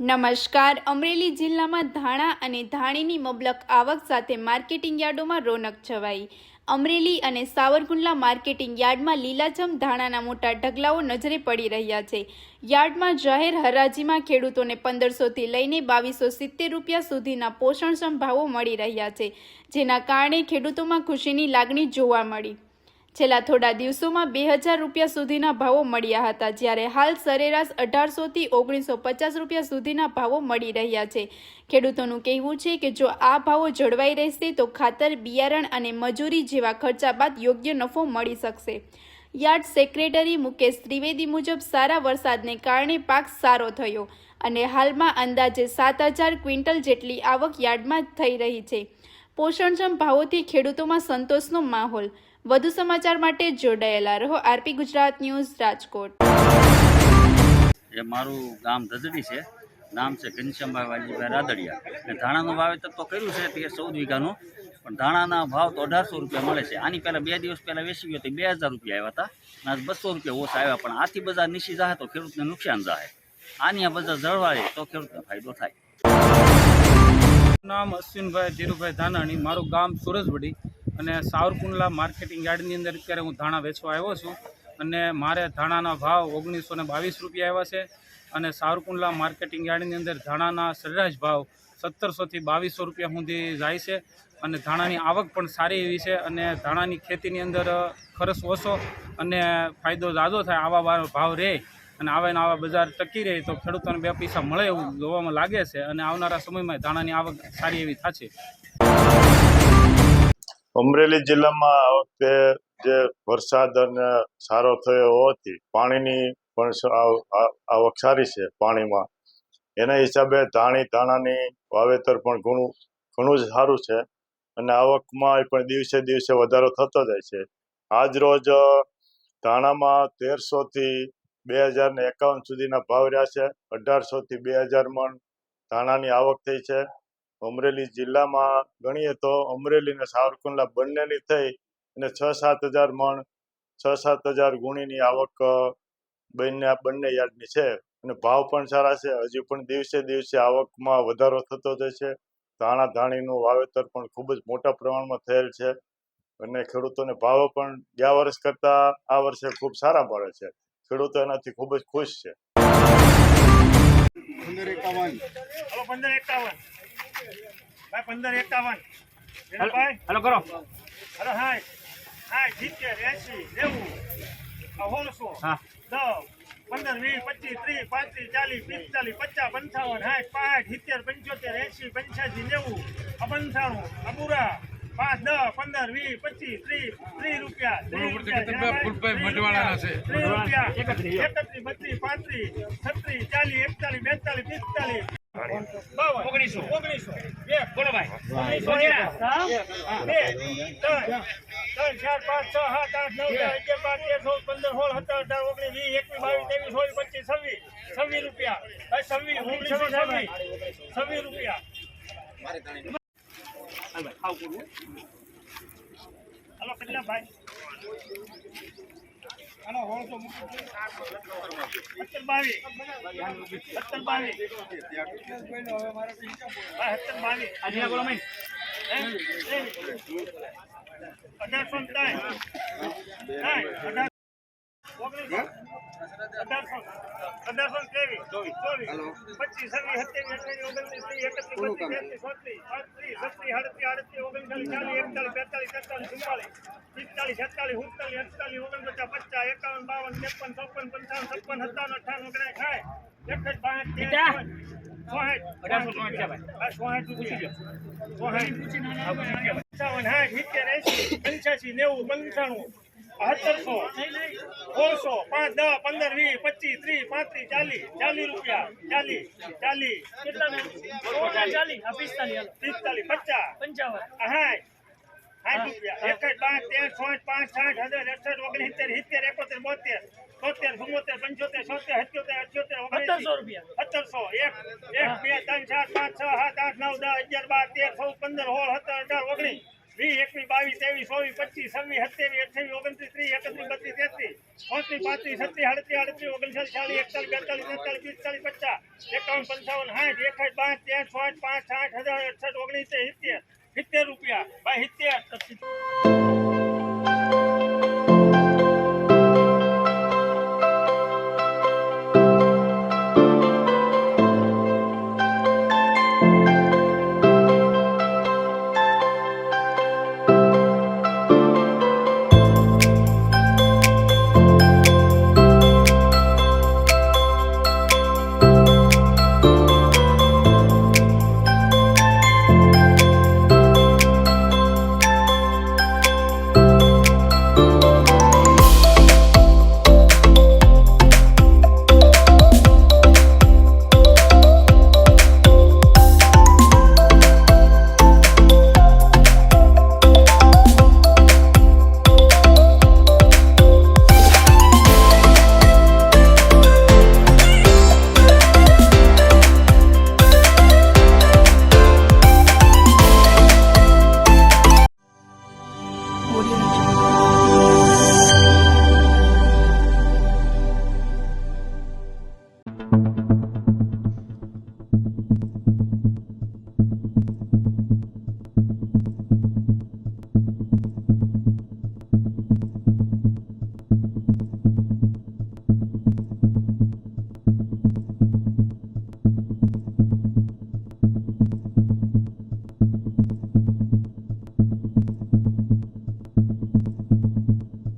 નમસ્કાર. અમરેલી જિલ્લામાં ધાણા અને ધાણીની મબલક આવક સાથે માર્કેટિંગ યાર્ડોમાં રોનક છવાઈ. અમરેલી અને સાવરકુંડલા માર્કેટિંગ યાર્ડમાં લીલાછમ ધાણાના મોટા ઢગલાઓ નજરે પડી રહ્યા છે. યાર્ડમાં જાહેર હરાજીમાં ખેડૂતોને 1500થી લઈને 2270 રૂપિયા સુધીના પોષણક્ષમ ભાવો મળી રહ્યા છે, જેના કારણે ખેડૂતોમાં ખુશીની લાગણી જોવા મળી. છેલ્લા થોડા દિવસોમાં 2000 રૂપિયા સુધીના ભાવો મળ્યા હતા, જ્યારે હાલ સરેરાશ 1800થી 1950 રૂપિયા સુધીના ભાવો મળી રહ્યા છે. ખેડૂતોનું કહેવું છે કે જો આ ભાવો જળવાઈ રહેશે તો ખાતર, બિયારણ અને મજૂરી જેવા ખર્ચા બાદ યોગ્ય નફો મળી શકશે. યાર્ડ સેક્રેટરી મુકેશ ત્રિવેદી મુજબ સારા વરસાદને કારણે પાક સારો થયો અને હાલમાં અંદાજે 7000 ક્વિન્ટલ જેટલી આવક યાર્ડમાં થઈ રહી છે. પોષણક્ષમ ભાવોથી ખેડૂતોમાં સંતોષનો માહોલ. વધુ સમાચાર માટે જોડાયેલા રહો. RP Gujarat news, Rajkot. એ મારું ગામ ધજડી છે. નામ છે ઘનશ્યામભાઈ વાલજીભાઈ રાદડિયા. અને ધાણાનું વાવેતર તો કર્યું છે તે 14 વીઘાનું, પણ ધાણાના ભાવ તો 1800 રૂપિયા મળે છે. આની પહેલાં 2 દિવસ પહેલાં વેચી ગયો તો 2000 રૂપિયા આવ્યા હતા, અને 200 રૂપિયા ઓછા આવ્યા. પણ આથી બજાર નીચી જાય તો ખેડૂતને નુકસાન જાય. આની આ બજાર જળવાય તો ખેડૂતને ફાયદો થાય. નામ અશ્વિનભાઈ ધીરુભાઈ ધાનાણી, મારું ગામ સુરજવડી અને સાવરકુંડલા માર્કેટિંગ યાર્ડની અંદર અત્યારે હું ધાણા વેચવા આવ્યો છું. અને મારે ધાણાના ભાવ 1922 રૂપિયા આવ્યા છે. અને સાવરકુંડલા માર્કેટિંગ યાર્ડની અંદર ધાણાના સરેરાશ ભાવ 1700થી 2200 રૂપિયા સુધી જાય છે. અને ધાણાની આવક પણ સારી એવી છે. અને ધાણાની ખેતીની અંદર ખર્ચ ઓછો અને ફાયદો ઝાઝો થાય. આવા ભાવ રહે અને આવા બજાર ટકી રહે તો ખેડૂતોને 2 પૈસા મળે એવું જોવામાં લાગે છે. અને આવનારા સમયમાં ધાણાની આવક સારી એવી થશે. અમરેલી જિલ્લામાં આ વખતે જે વરસાદ અને સારો થયો હોવાથી પાણીની પણ આવક સારી છે. પાણીમાં એના હિસાબે ધાણાની વાવેતર પણ ઘણું જ સારું છે. અને આવકમાં પણ દિવસે દિવસે વધારો થતો જાય છે. આજ રોજ ધાણામાં 1300થી 2051 સુધીના ભાવ રહ્યા છે. 1800થી 2000 મણ ધાણાની આવક થઈ છે. અમરેલી જિલ્લામાં ગણીએ તો અમરેલી અને સાવરકુંડલા બંનેની થઈ અને 6-7 હજાર મણ 6-7 હજાર ગુણીની આવક બંને યાર્ડની છે. અને ભાવ પણ સારા છે. હજી પણ દિવસે દિવસે આવકમાં વધારો થતો જાય છે. ધાણીનું વાવેતર પણ ખૂબ જ મોટા પ્રમાણમાં થયેલ છે. અને ખેડૂતોને ભાવો પણ ગયા વર્ષ કરતાં આ વર્ષે ખૂબ સારા મળે છે. ખેડૂતો એનાથી ખૂબ જ ખુશ છે. 1551 હેલો કરો હેલો હાય 70 80 90 100 10 15 20 25 30 35 40 45 50 55 60 70 80 85 90 95 અબુરા 5 10 15 20 25 30 રૂપિયા 30 રૂપિયા 31 32 35 40 41 42 1900 બોલો ભાઈ 26 રૂપિયા 26 રૂપિયા હાલો કેટલા ભાઈ આનો 17 18 19 20, 21, 22, 23, 24, 25, 26, 27, 28, 29, 30, 31, 32, 33, 34, 35, 36, 37, 38, 39, 40, 41, 42, 43, 51, 52, 53, 61, 62, 63, 65, 68, 69, 70, 70 રૂપિયા ભાઈ 70